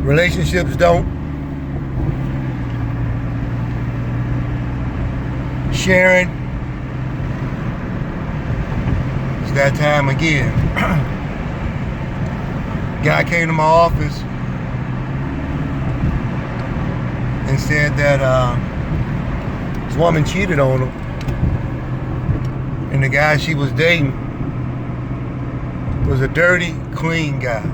Relationships don't. Sharing. It's that time again. Guy came to my office and said that his woman cheated on him, and the guy she was dating was a dirty, clean guy.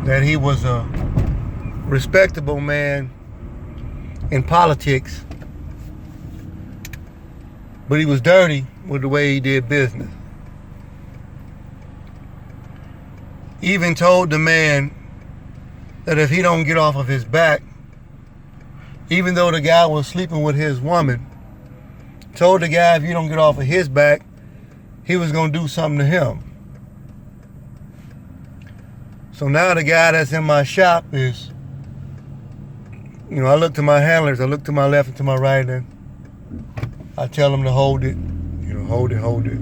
That he was a respectable man in politics, but he was dirty with the way he did business. Even told the man that if he don't get off of his back, even though the guy was sleeping with his woman, told the guy if you don't get off of his back, he was going to do something to him. So now the guy that's in my shop is, I look to my handlers, I look to my left and to my right, and I tell them to hold it, hold it.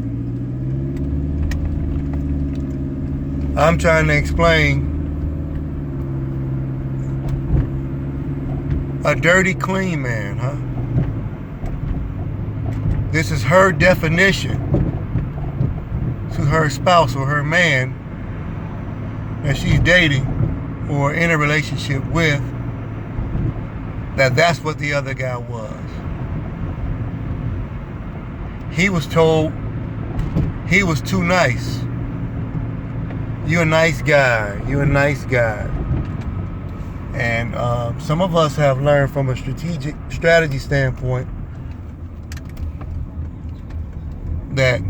I'm trying to explain a dirty, clean man, huh? This is her definition to her spouse or her man that she's dating or in a relationship with, that's what the other guy was. He was told he was too nice. You're a nice guy. You're a nice guy. And some of us have learned from a strategy standpoint that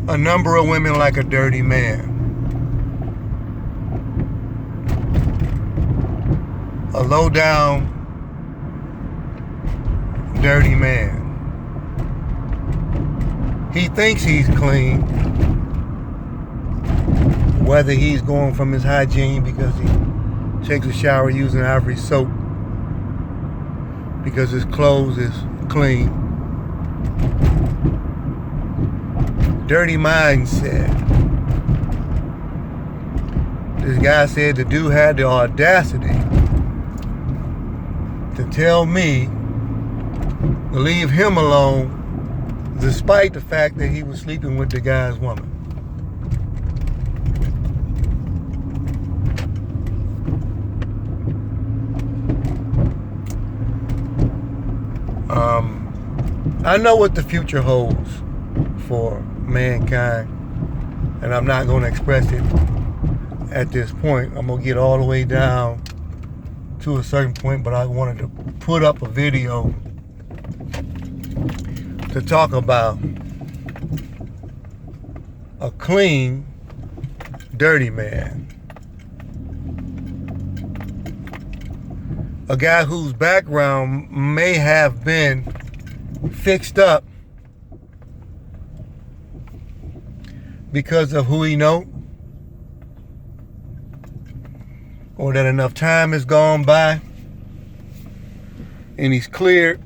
a number of women like a dirty man. A low down, dirty man. He thinks he's clean, whether he's going from his hygiene because he takes a shower using Ivory soap, because his clothes is clean. Dirty mindset. This guy said the dude had the audacity to tell me to leave him alone despite the fact that he was sleeping with the guy's woman. I know what the future holds for mankind, and I'm not going to express it at this point. I'm going to get all the way down to a certain point, but I wanted to put up a video to talk about a clean, dirty man. A guy whose background may have been fixed up because of who he know, or that enough time has gone by and he's cleared,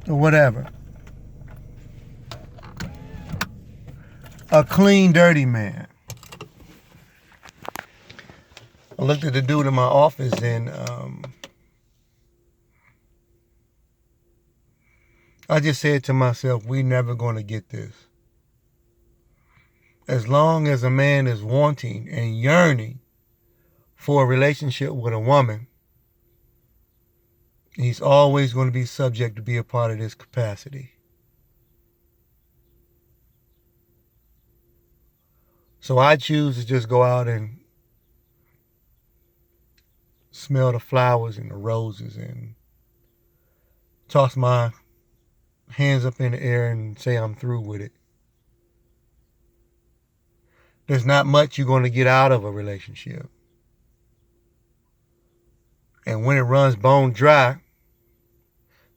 or whatever. A clean, dirty man. I looked at the dude in my office and I just said to myself, we never going to get this. As long as a man is wanting and yearning for a relationship with a woman, he's always going to be subject to be a part of this capacity. So I choose to just go out and smell the flowers and the roses and toss my hands up in the air and say I'm through with it. There's not much you're going to get out of a relationship. And when it runs bone dry,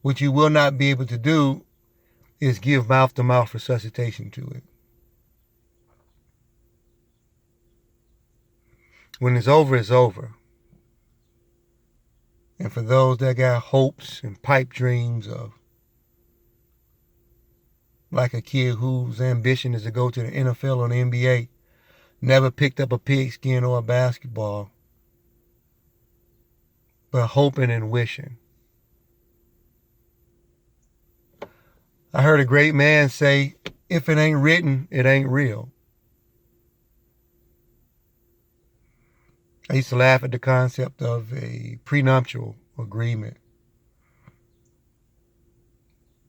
what you will not be able to do is give mouth-to-mouth resuscitation to it. When it's over, it's over. And for those that got hopes and pipe dreams of like a kid whose ambition is to go to the NFL or the NBA, never picked up a pigskin or a basketball, but hoping and wishing. I heard a great man say, if it ain't written, it ain't real. I used to laugh at the concept of a prenuptial agreement.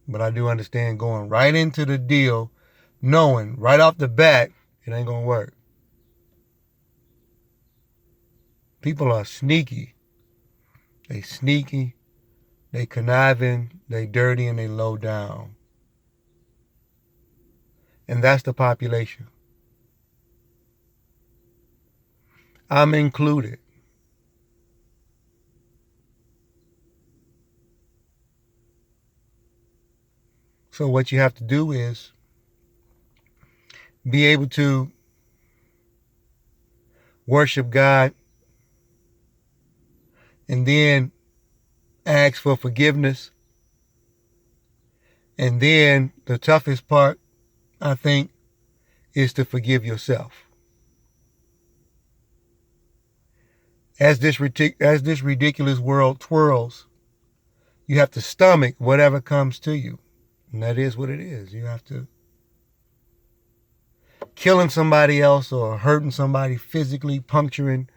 But I do understand going right into the deal, knowing right off the bat, it ain't going to work. People are sneaky. They sneaky, they conniving, they dirty, and they low down. And that's the population. I'm included. So what you have to do is be able to worship God and then ask for forgiveness. And then the toughest part, I think, is to forgive yourself. As this ridiculous world twirls, you have to stomach whatever comes to you. And that is what it is. You have to. Killing somebody else or hurting somebody physically, puncturing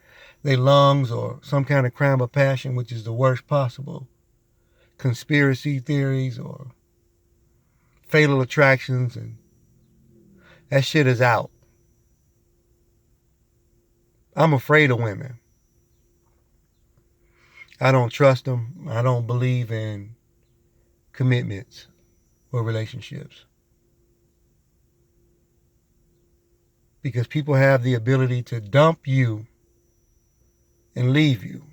their lungs, or some kind of crime of passion, which is the worst possible. Conspiracy theories or fatal attractions, and that shit is out. I'm afraid of women. I don't trust them. I don't believe in commitments or relationships. Because people have the ability to dump you and leave you.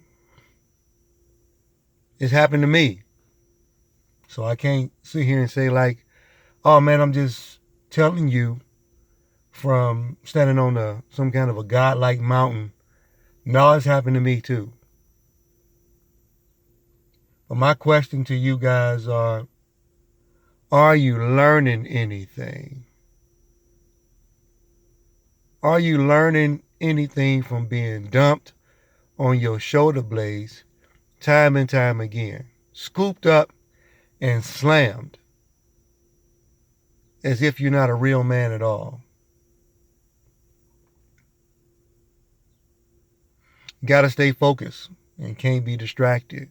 It's happened to me. So I can't sit here and say like, oh man, I'm just telling you from standing on some kind of a godlike mountain. No, it's happened to me too. But my question to you guys are you learning anything? Are you learning anything from being dumped on your shoulder blades time and time again? Scooped up and slammed as if you're not a real man at all. You gotta stay focused and can't be distracted.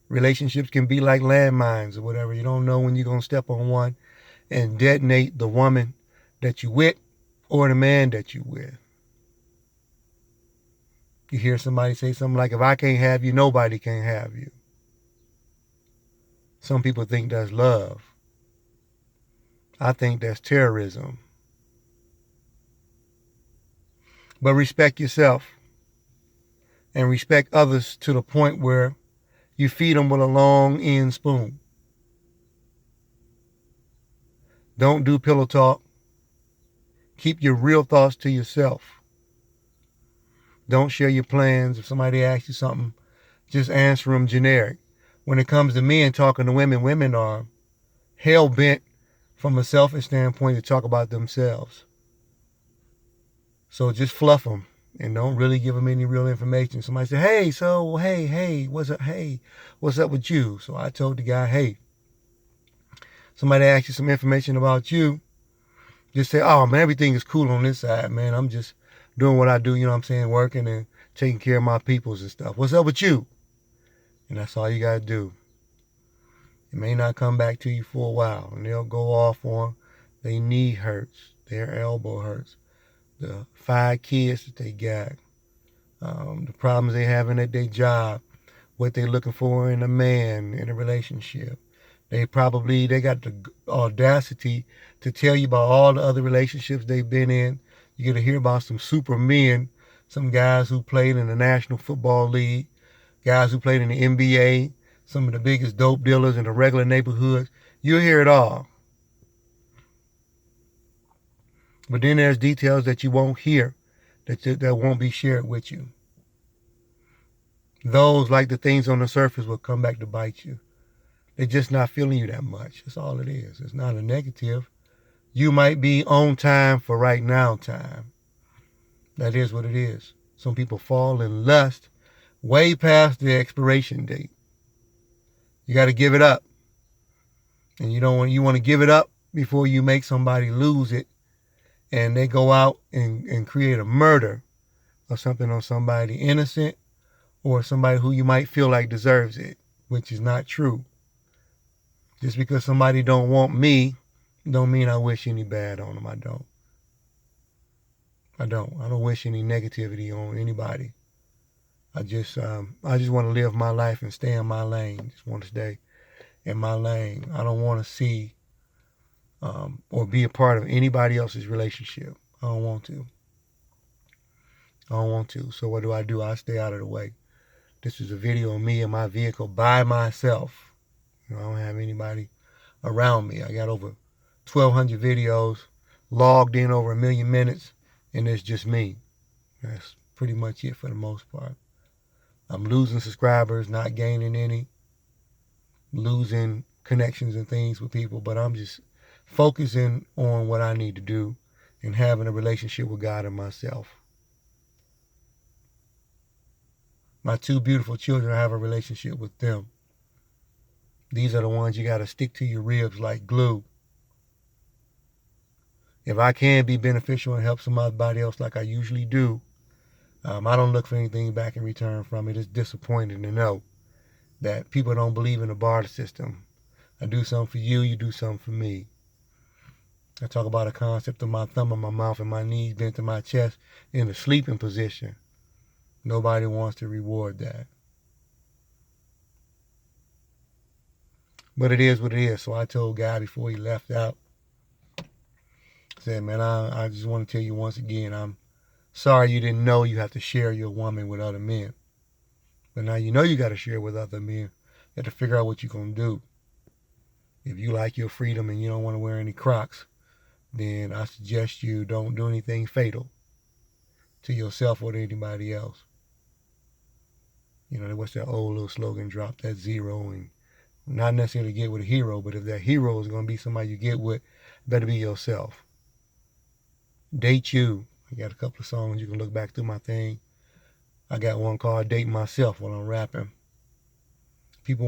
Relationships can be like landmines or whatever. You don't know when you're gonna step on one and detonate the woman that you with or the man that you with. You hear somebody say something like, if I can't have you, nobody can have you. Some people think that's love. I think that's terrorism. But respect yourself and respect others to the point where you feed them with a long end spoon. Don't do pillow talk. Keep your real thoughts to yourself. Don't share your plans. If somebody asks you something, just answer them generic. When it comes to men talking to women, women are hell-bent from a selfish standpoint to talk about themselves. So just fluff them and don't really give them any real information. Somebody say, hey, what's up with you? So I told the guy, hey, somebody asks you some information about you, just say, oh man, everything is cool on this side, man. I'm just doing what I do, you know what I'm saying, working and taking care of my peoples and stuff. What's up with you? And that's all you got to do. It may not come back to you for a while, and they'll go off on their knee hurts, their elbow hurts, the 5 kids that they got, the problems they having at their job, what they're looking for in a man, in a relationship. They got the audacity to tell you about all the other relationships they've been in. You get to hear about some super men, some guys who played in the National Football League, guys who played in the NBA, some of the biggest dope dealers in the regular neighborhoods. You'll hear it all. But then there's details that you won't hear, that won't be shared with you. those, like the things on the surface, will come back to bite you. They're just not feeling you that much. That's all it is. It's not a negative. You might be on time for right now time. That is what it is. Some people fall in lust way past the expiration date. You got to give it up. And you want to give it up before you make somebody lose it and they go out and create a murder or something on somebody innocent or somebody who you might feel like deserves it, which is not true. Just because somebody don't want me don't mean I wish any bad on them. I don't. I don't wish any negativity on anybody. I just want to live my life and stay in my lane. Just want to stay in my lane. I don't want to see or be a part of anybody else's relationship. I don't want to. So what do? I stay out of the way. This is a video of me in my vehicle by myself. I don't have anybody around me. I got over 1,200 videos logged in, over 1 million minutes, and it's just me. That's pretty much it for the most part. I'm losing subscribers, not gaining any, losing connections and things with people, but I'm just focusing on what I need to do and having a relationship with God and myself. My 2 beautiful children, I have a relationship with them. These are the ones you got to stick to your ribs like glue. If I can be beneficial and help somebody else like I usually do, I don't look for anything back in return from it. It's disappointing to know that people don't believe in the barter system. I do something for you, you do something for me. I talk about a concept of my thumb in my mouth and my knees bent to my chest in a sleeping position. Nobody wants to reward that. But it is what it is. So I told God before he left out, I said, man, I just want to tell you once again, I'm sorry you didn't know you have to share your woman with other men. But now you know you got to share with other men. You have to figure out what you're going to do. If you like your freedom and you don't want to wear any Crocs, then I suggest you don't do anything fatal to yourself or to anybody else. You know, what's that old little slogan, drop that zero, and not necessarily get with a hero, but if that hero is going to be somebody you get with, better be yourself. Date you. I got a couple of songs you can look back through my thing. I got one called Date Myself while I'm rapping. People